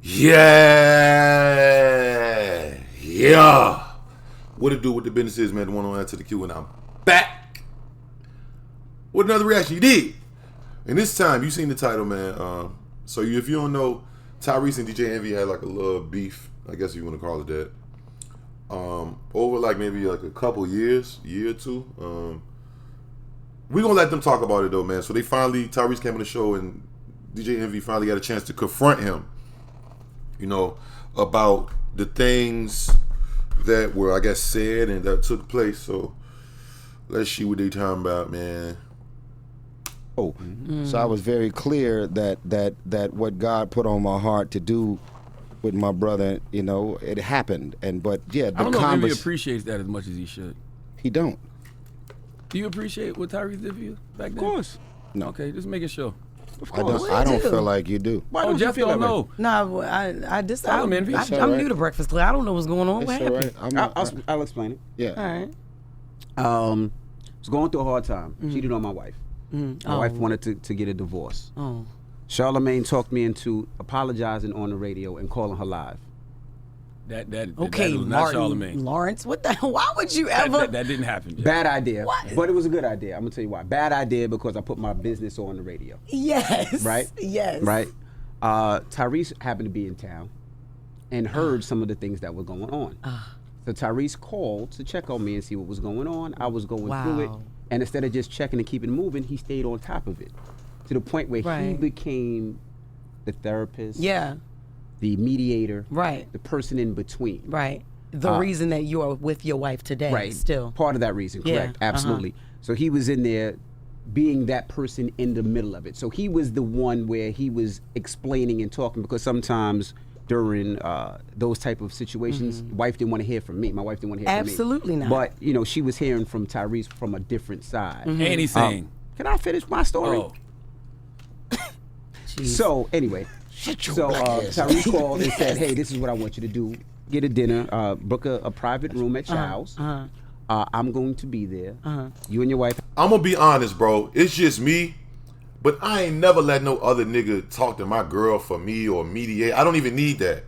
Yeah. What it do with the business is, man? The one on that to the Q, and I'm back. What another reaction you did? And this time, you seen the title, man. So if you don't know, Tyrese and DJ Envy had like a little beef, I guess if you want to call it that. Over like maybe like a couple years, year or two. We gonna let them talk about it though, man. So Tyrese came on the show and DJ Envy finally got a chance to confront him, about the things that were, I guess, said and that took place. So let's see what they talking about, man. So I was very clear that what God put on my heart to do with my brother, it happened. But yeah, I don't know if Envy appreciates that as much as he should. He don't. Do you appreciate what Tyrese did for you back then? Of course. No. Okay, just making sure. Of course. I don't feel like you do. Why don't Jeff you feel don't that know. No, Tell him, Envy. I'm new to Breakfast Club. I don't know what's going on. What It's happened? all right. I'll explain it. Yeah. All right. Was going through a hard time. Cheated on my wife. My wife wanted to get a divorce. Oh. Charlamagne talked me into apologizing on the radio and calling her live. That Okay, was not Martin Charlamagne. Lawrence. What the hell? Why would you ever? That didn't happen. Jeff. Bad idea. What? But it was a good idea. I'm going to tell you why. Bad idea because I put my business on the radio. Yes. Right? Yes. Right? Tyrese happened to be in town and heard some of the things that were going on. So Tyrese called to check on me and see what was going on. I was going through it. And instead of just checking and keeping it moving, he stayed on top of it to the point where he became the therapist, the mediator, the person in between. Right. The reason that you are with your wife today, Right. still. Part of that reason, correct. Absolutely. So he was in there being that person in the middle of it. So he was the one where he was explaining and talking, because sometimes during those type of situations, wife didn't want to hear from me. My wife didn't want to hear from me. Absolutely not. But, she was hearing from Tyrese from a different side. And he's saying, can I finish my story? oh, So, anyway. Tyrese called and said, hey, this is what I want you to do. Get a dinner, book a private room at Chow's. I'm going to be there. You and your wife. I'm gonna be honest, bro. It's just me, but I ain't never let no other nigga talk to my girl for me or mediate. I don't even need that.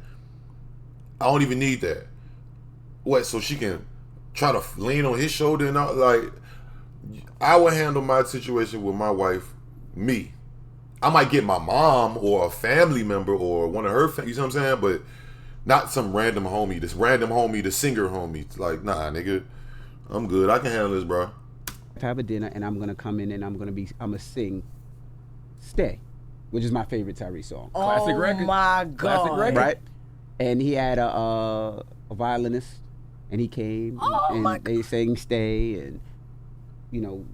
What? So she can try to lean on his shoulder and all, like, I would handle my situation with my wife, me. I might get my mom or a family member or one of her, you know what I'm saying? But not some random homie, the singer homie. Like, nah, nigga, I'm good. I can handle this, bro. Have a dinner, and I'm gonna come in and I'm gonna sing "Stay," which is my favorite Tyrese song. Classic record. Oh my God. Classic record. Right? And he had a violinist, and he came and they sang "Stay," and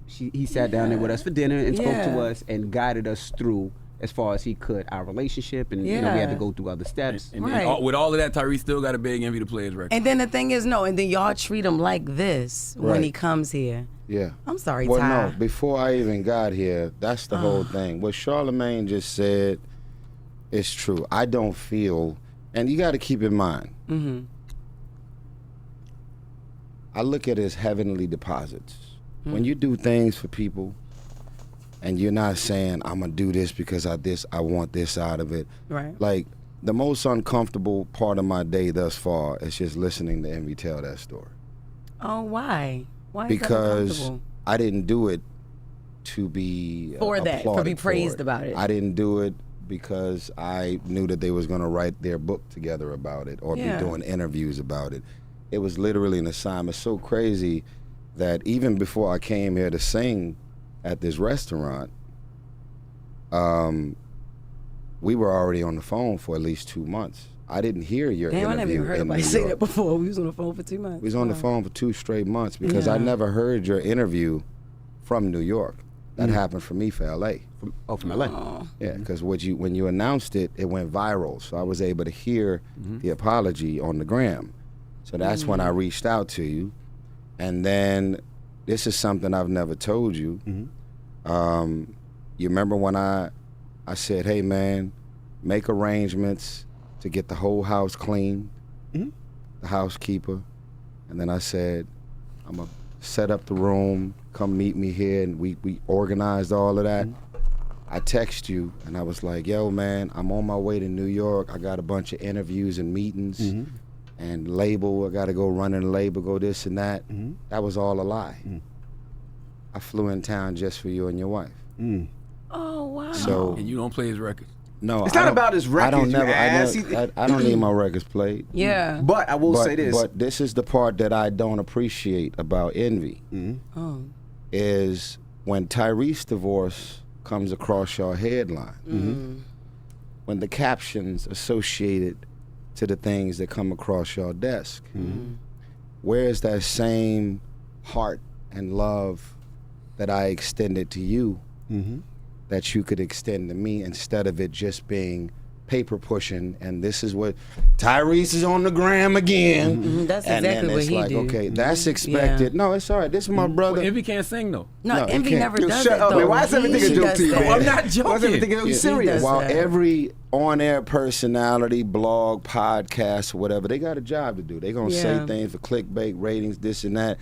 he sat down there with us for dinner and spoke to us and guided us through as far as he could our relationship, and we had to go through other steps. And then with all of that, Tyrese still got a big Envy to play his record. And then the thing is, and then y'all treat him like this when he comes here. Yeah. I'm sorry, Well, Ty. no, before I even got here, that's the whole thing. What Charlamagne just said is true. I don't feel, and you got to keep in mind, I look at it as heavenly deposits. When you do things for people and you're not saying, I'm going to do this because I want this out of it. Right. Like, the most uncomfortable part of my day thus far is just listening to Envy tell that story. Oh, why? Why is Because that uncomfortable? I didn't do it to be For that, to be applauded praised for about it. I didn't do it because I knew that they was going to write their book together about it or be doing interviews about it. It was literally an assignment. So crazy that even before I came here to sing at this restaurant, we were already on the phone for at least 2 months. I didn't hear your interview. Damn, I never even heard in anybody New say York. that before. We was on the phone for 2 months. We was on the phone for 2 straight months because I never heard your interview from New York. That happened for me for LA. From LA. Yeah, because when you announced it, it went viral. So I was able to hear the apology on the gram. So that's when I reached out to you. And then this is something I've never told you. You remember when I said, hey man, make arrangements to get the whole house clean, the housekeeper. And then I said, I'm going to set up the room, come meet me here, and we organized all of that. I text you and I was like, yo, man, I'm on my way to New York. I got a bunch of interviews and meetings and label. I got to go run in the label, go this and that. That was all a lie. I flew in town just for you and your wife. Oh, wow. So, And you don't play his records. no, It's not about his records. I don't need my records played. Yeah. But I will say this. But this is the part that I don't appreciate about Envy. Oh. Is when Tyrese divorce comes across your headline, when the captions associated to the things that come across your desk, where is that same heart and love that I extended to you that you could extend to me, instead of it just being paper pushing and this is what Tyrese is on the gram again. That's and exactly then what it's he like, do. okay, that's expected. Yeah. No, it's all right. This is my brother. Well, Envy can't sing though. No, he Envy can't. never Dude, does shut it up, though. man. Why is everything a He joke does to you, that. man? I'm not Why is joking. everything He serious? does While that. every on-air personality, blog, podcast, or whatever, they got a job to do. They gonna say Yeah. things for clickbait, ratings, this and that.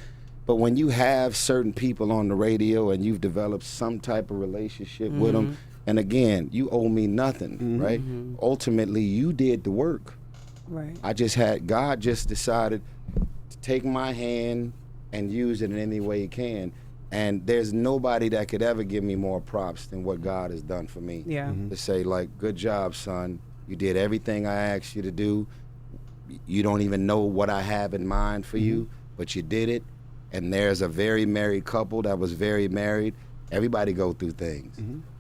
But when you have certain people on the radio and you've developed some type of relationship with them, and again, you owe me nothing, right? Ultimately, you did the work. Right. God just decided to take my hand and use it in any way he can. And there's nobody that could ever give me more props than what God has done for me. Yeah. To say, like, good job, son. You did everything I asked you to do. You don't even know what I have in mind for you, but you did it. And there's a very married couple that was very married. Everybody go through things.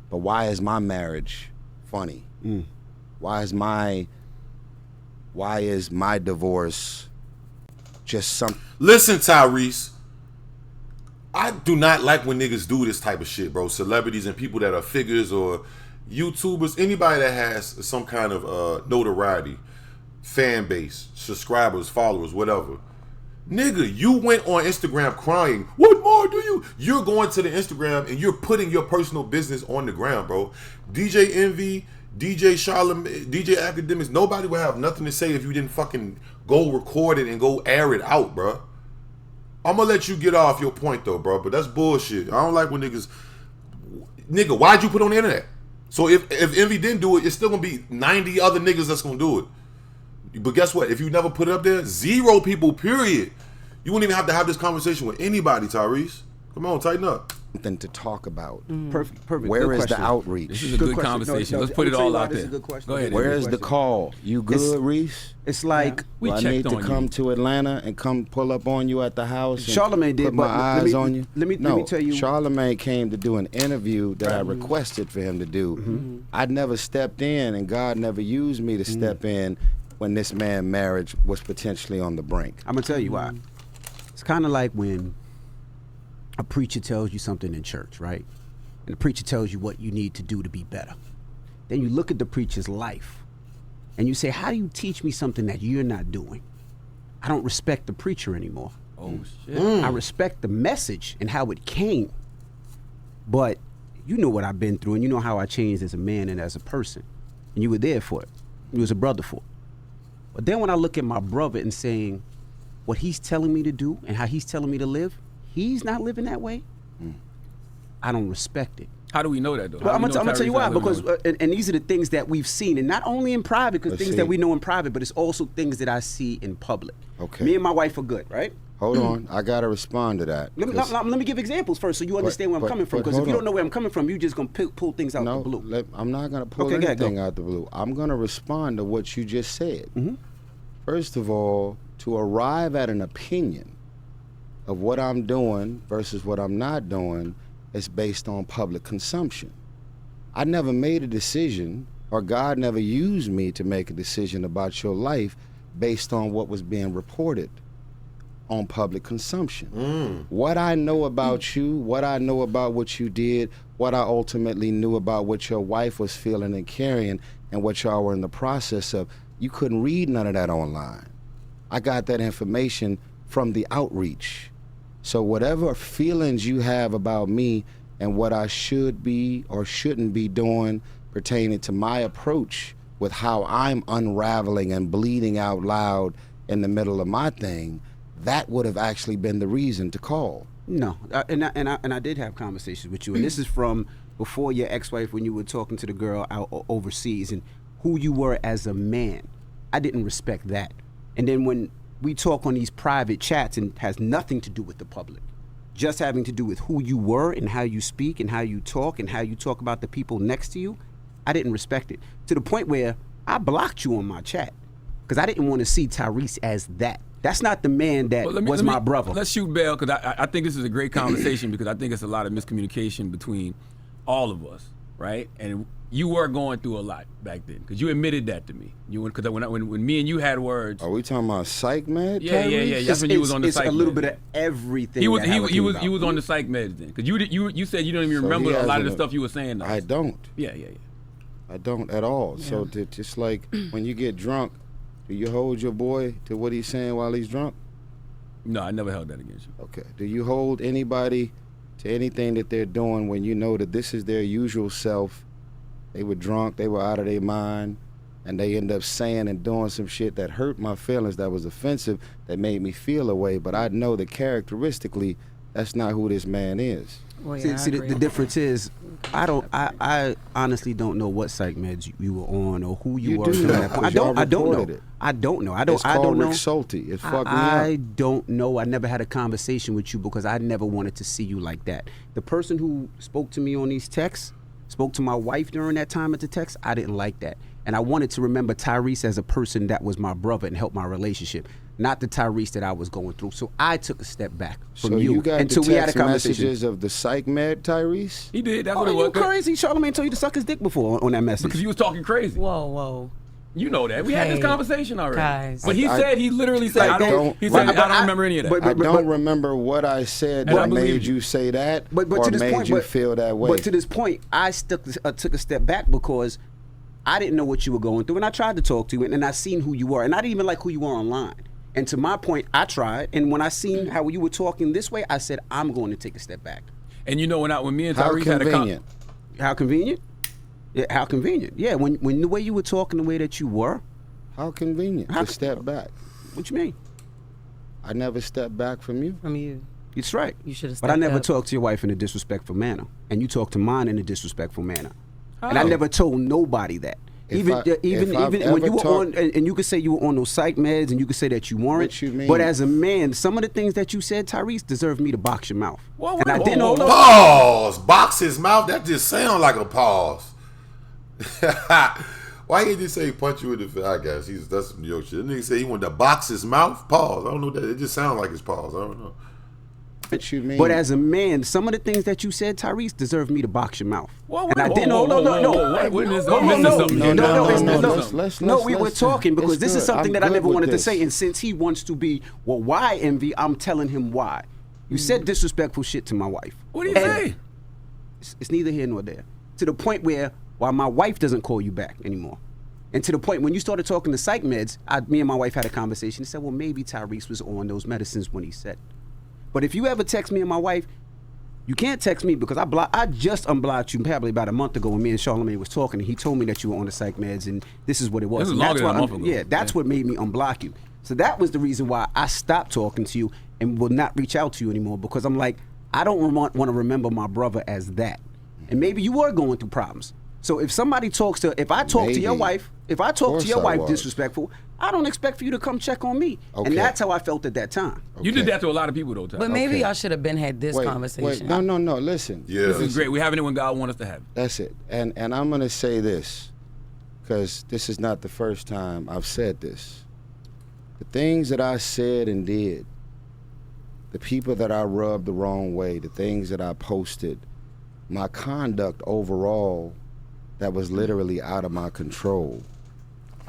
But why is my marriage funny? Why is my divorce just something? Listen, Tyrese, I do not like when niggas do this type of shit, bro. Celebrities and people that are figures or YouTubers, anybody that has some kind of notoriety, fan base, subscribers, followers, whatever. Nigga, you went on Instagram crying. What more do you? You're going to the Instagram and you're putting your personal business on the ground, bro. DJ Envy, DJ Charlamagne, DJ Academics, nobody would have nothing to say if you didn't fucking go record it and go air it out, bro. I'm gonna let you get off your point though, bro, but that's bullshit. I don't like when niggas. Nigga, why'd you put it on the internet? So if Envy didn't do it, it's still gonna be 90 other niggas that's gonna do it. But guess what? If you never put it up there, 0 people, period. You wouldn't even have to have this conversation with anybody, Tyrese. Come on, tighten up. Something to talk about. Perfect. Where Good is question. the outreach? This is a good question. conversation. No, Let's put I'm it gonna tell all you why out this there. is a good question. Go ahead. Where Envy. is the call? You good, Reese? It's like We Do I checked need to on come you. to Atlanta and come pull up on you at the house? And Charlamagne did, put my but eyes on you. let me tell you. Charlamagne came to do an interview that I requested for him to do. I'd never stepped in, and God never used me to step in when this man's marriage was potentially on the brink. I'm gonna tell you why. It's kind of like when a preacher tells you something in church, right? And the preacher tells you what you need to do to be better. Then you look at the preacher's life and you say, how do you teach me something that you're not doing? I don't respect the preacher anymore. Oh shit. I respect the message and how it came. But you know what I've been through, and you know how I changed as a man and as a person. And you were there for it. You was a brother for it. But then when I look at my brother and saying what he's telling me to do and how he's telling me to live, he's not living that way, I don't respect it. How do we know that though? Well, I'm gonna tell you why, because because and these are the things that we've seen, and not only in private, because Let's things see. that we know in private, but it's also things that I see in public. Okay. Me and my wife are good, right? Hold on, I gotta respond to that. Let me give examples first, so you understand where I'm but- coming from. but Because if hold you don't on. know where I'm coming from, you just gonna pull things out the blue. I'm not gonna pull Okay, go ahead, anything go. out the blue. I'm gonna respond to what you just said. First of all, to arrive at an opinion of what I'm doing versus what I'm not doing is based on public consumption. I never made a decision, or God never used me to make a decision about your life based on what was being reported on public consumption. What I know about you, what I know about what you did, what I ultimately knew about what your wife was feeling and carrying, and what y'all were in the process of, you couldn't read none of that online. I got that information from the outreach. So whatever feelings you have about me and what I should be or shouldn't be doing pertaining to my approach with how I'm unraveling and bleeding out loud in the middle of my thing, that would have actually been the reason to call. No, and I did have conversations with you, and this is from before your ex-wife when you were talking to the girl out overseas and who you were as a man. I didn't respect that. And then when we talk on these private chats and has nothing to do with the public, just having to do with who you were and how you speak and how you talk about the people next to you, I didn't respect it. To the point where I blocked you on my chat because I didn't want to see Tyrese as that. That's not the man that was my brother. Let's shoot bail because I think this is a great conversation because I think it's a lot of miscommunication between all of us, right? And you were going through a lot back then because you admitted that to me. Because when me and you had words. Are we talking about psych med? Yeah. That's when you was on the psych. It's a little bit of everything. He was on the psych meds then because you said you don't even remember a lot of the stuff you were saying. I don't. Yeah. I don't at all. Yeah. So just like when you get drunk, do you hold your boy to what he's saying while he's drunk? No, I never held that against you. Okay. Do you hold anybody to anything that they're doing when you know that this is their usual self? They were drunk, they were out of their mind, and they end up saying and doing some shit that hurt my feelings, that was offensive, that made me feel a way, but I know that characteristically, that's not who this man is. Well, yeah, see the difference is, I honestly don't know what psych meds you were on or who you were. Do know, I don't know. I don't know. It's called Rick Salty. It fucked me I up. don't know. I never had a conversation with you because I never wanted to see you like that. The person who spoke to me on these texts, spoke to my wife during that time at the text, I didn't like that. And I wanted to remember Tyrese as a person that was my brother and helped my relationship, not the Tyrese that I was going through. So I took a step back from you got until the we had a text conversation. messages of the psych med Tyrese? He did. That's what it You was. crazy? Charlamagne told you to suck his dick before on that message. Because you was talking crazy. Whoa. You know that. We had this conversation already. Guys. But he literally said, I don't remember any of that. I don't remember what I said that made you say that or made you feel that way. But to this point, I took a step back because I didn't know what you were going through, and I tried to talk to you, and I seen who you were, and I didn't even like who you were online. And to my point, I tried, and when I seen how you were talking this way, I said, I'm going to take a step back. And you know, when me and Tyrese had a How convenient? Yeah, how convenient. Yeah, when the way you were talking, the way that you were. How convenient to step back. What you mean? I never stepped back from you. From you. It's right. You should have. But I never talked to your wife in a disrespectful manner, and you talked to mine in a disrespectful manner. Oh. And I never told nobody that. Even when you were on, and you could say you were on those psych meds, and you could say that you weren't. What you mean? But as a man, some of the things that you said, Tyrese, deserved me to box your mouth. Whoa, and I whoa, didn't whoa, know. Pause. Box his mouth. That just sounds like a pause. Why he just say punch you in the face? I guess that's some New York shit. That nigga say he wanted to box his mouth. Pause. I don't know that. It just sounds like his pause. I don't know. What you mean? But as a man, some of the things that you said, Tyrese, deserved me to box your mouth. Whoa, and I didn't. No. We were talking because this is something that I never wanted to say. And since he wants to be, well, why envy? I'm telling him why. You said disrespectful shit to my wife. What do you say? It's neither here nor there. To the point where my wife doesn't call you back anymore. And to the point when you started talking to psych meds, me and my wife had a conversation and said, well, maybe Tyrese was on those medicines when he said. But if you ever text me and my wife, you can't text me because I just unblocked you probably about a month ago when me and Charlamagne was talking, and he told me that you were on the psych meds and this is what it was. This was longer than a month ago. Yeah, that's what made me unblock you. So that was the reason why I stopped talking to you and will not reach out to you anymore, because I'm like, I don't want to remember my brother as that. And maybe you were going through problems. So if somebody if I talk to your wife disrespectful, I don't expect for you to come check on me. Okay. And that's how I felt at that time. Okay. You did that to a lot of people though, Ty. But maybe y'all should have had this conversation. No, listen. Yeah. This is great. We're having it when God wants us to have it. That's it. And I'm going to say this, because this is not the first time I've said this. The things that I said and did, the people that I rubbed the wrong way, the things that I posted, my conduct overall that was literally out of my control.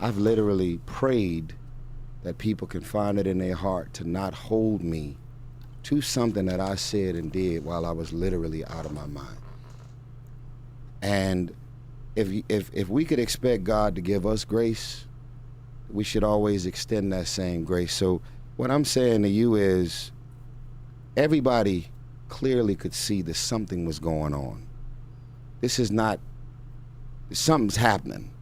I've literally prayed that people can find it in their heart to not hold me to something that I said and did while I was literally out of my mind. And if we could expect God to give us grace, we should always extend that same grace. So what I'm saying to you is, everybody clearly could see that something was going on. This is not, something's happening.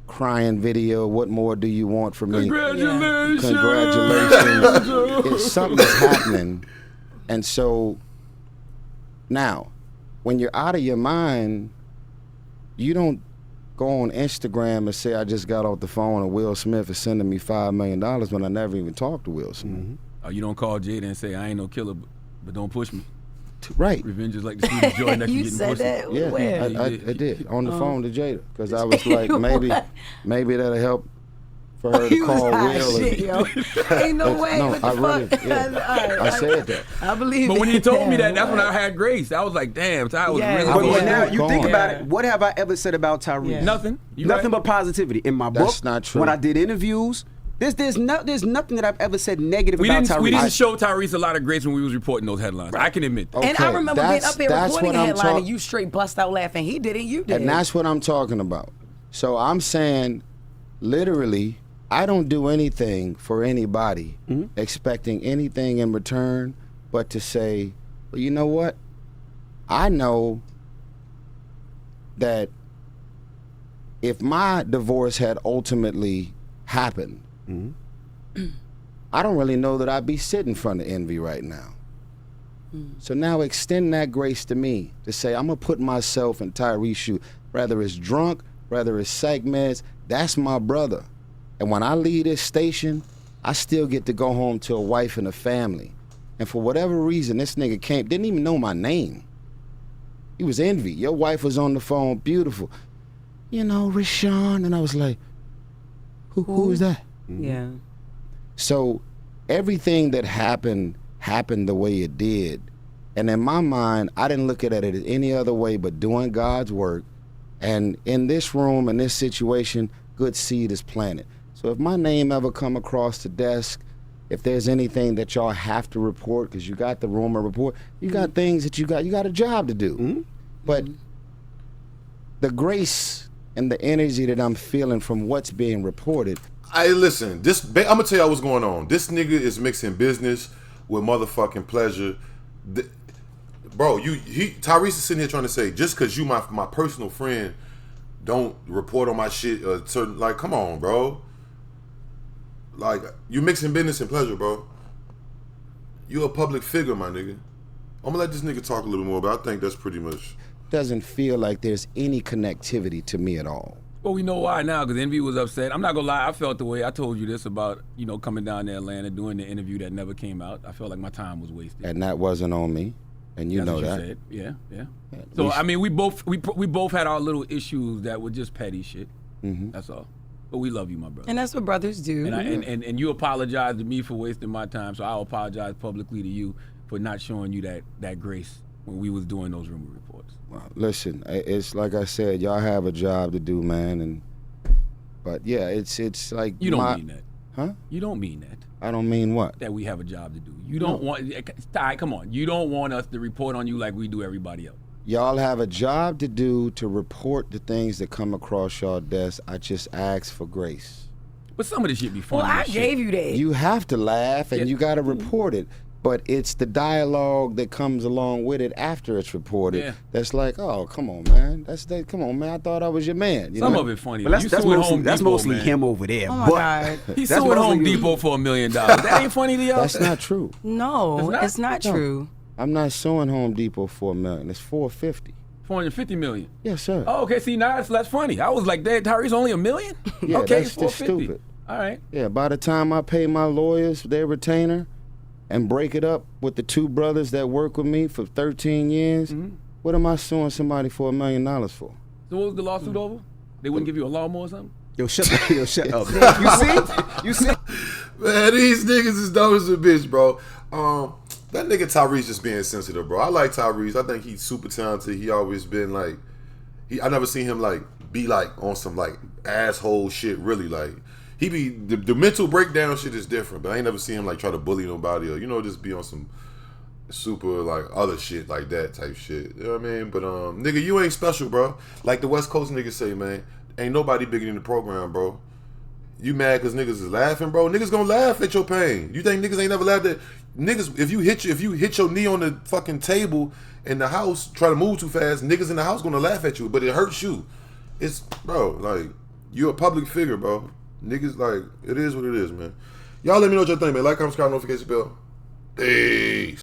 Crying video, what more do you want from me? Congratulations! Something's happening. And so now, when you're out of your mind, you don't go on Instagram and say, I just got off the phone and Will Smith is sending me $5 million when I never even talked to Will Smith. Mm-hmm. Oh, you don't call Jada and say, I ain't no killer, but don't push me. Right. Revenge is like the sweetest joy next to You getting said pussy. that? Yeah, Where? I did on the phone to Jada because I was like, maybe that'll help for her to You was call hot Will. shit, yo. Ain't no way. No, What the I really, fuck? yeah. All right, I said that. I believe But when it. he told me that, Damn, that's when right. I had grace. I was like, damn, Ty was Yeah. really But going But yeah. now through it. you Go think on. about Yeah. it. What have I ever said about Tyrese? Yeah. Nothing. You Nothing right. but positivity. In my That's book, not true. when I did interviews, there's nothing that I've ever said negative We about didn't, Tyrese. we didn't show Tyrese a lot of grace when we was reporting those headlines. I can admit that. And I Okay, remember being that's- up here that's reporting what a I'm headline talk- and you straight bust out laughing. He did it, you did. And that's what I'm talking about. So I'm saying, literally, I don't do anything for anybody expecting anything in return but to say, well, you know what? I know that if my divorce had ultimately happened, I don't really know that I'd be sitting in front of Envy right now. So now extend that grace to me to say, I'm going to put myself in Tyrese's shoe. Whether it's drunk, whether it's psych meds, that's my brother. And when I leave this station, I still get to go home to a wife and a family. And for whatever reason, this nigga didn't even know my name. He was Envy. Your wife was on the phone, beautiful. You know, Rashawn. And I was like, who is that? Yeah. So everything that happened the way it did. And in my mind, I didn't look at it any other way but doing God's work. And in this room, in this situation, good seed is planted. So if my name ever come across the desk, if there's anything that y'all have to report, because you got the rumor report, you got things that you got a job to do. But the grace and the energy that I'm feeling from what's being reported, Hey, listen, I'm gonna tell y'all what's going on. This nigga is mixing business with motherfucking pleasure. Bro, Tyrese is sitting here trying to say, just cause you my personal friend, don't report on my shit. Certain, like, come on, bro. Like, you mixing business and pleasure, bro. You a public figure, my nigga. I'm gonna let this nigga talk a little more, but I think that's pretty much. doesn't feel like there's any connectivity to me at all. Well, we know why now, because Envy was upset. I'm not gonna lie, I felt the way I told you this about, coming down to Atlanta, doing the interview that never came out. I felt like my time was wasted. And that wasn't on me, and you That's know what that. you said. Yeah, yeah. At So least- I mean, we both had our little issues that were just petty shit. That's all. But we love you, my brother. And that's what brothers do. And you apologize to me for wasting my time, so I'll apologize publicly to you for not showing you that grace when we was doing those rumor reports. Well, listen, it's like I said, y'all have a job to do, man, but yeah, it's like You don't mean that. Huh? You don't mean that. I don't mean what? That we have a job to do. You don't want. Ty, come on. You don't want us to report on you like we do everybody else. Y'all have a job to do to report the things that come across y'all desk. I just ask for grace. But some of this shit be funny. well, I as shit. gave you that. You have to laugh and Yeah. you got to report it. But it's the dialogue that comes along with it after it's reported. Yeah. That's like, oh, come on, man. Come on, man. I thought I was your man. You Some know? of it funny. But that's, You that's suing mostly, Home that's Depot, mostly man. him over there. Oh my but God. He's That's suing mostly Home you. Depot for $1 million. That ain't funny to y'all. That's not true. No, it's not No. true. I'm not suing Home Depot for $1 million. It's $450. $450 million. Yes, sir. Oh, okay. See, now it's less funny. I was like, "Dad, Tyrese only $1 million? Yeah, okay, that's it's just $450. stupid. All right. Yeah, by the time I pay my lawyers their retainer and break it up with the two brothers that work with me for 13 years, what am I suing somebody for $1 million for? So what was the lawsuit over? They wouldn't give you a lawnmower or something? Yo, shut up. Yo, shut up. You see? Man, these niggas is dumb as a bitch, bro. That nigga Tyrese just being sensitive, bro. I like Tyrese. I think he's super talented. He always been like, I never seen him like be like on some like asshole shit. Really, like he be the mental breakdown shit is different. But I ain't never seen him like try to bully nobody or just be on some super like other shit like that type shit. You know what I mean? But nigga, you ain't special, bro. Like the West Coast niggas say, man, ain't nobody bigger than the program, bro. You mad because niggas is laughing, bro? Niggas gonna laugh at your pain. You think niggas ain't never laughed at niggas? If you hit your knee on the fucking table in the house, try to move too fast, niggas in the house gonna laugh at you, but it hurts you. It's bro, like you're a public figure, bro. Niggas like it is what it is, man. Y'all let me know what y'all think, man. Like, comment, subscribe, notification bell. Peace.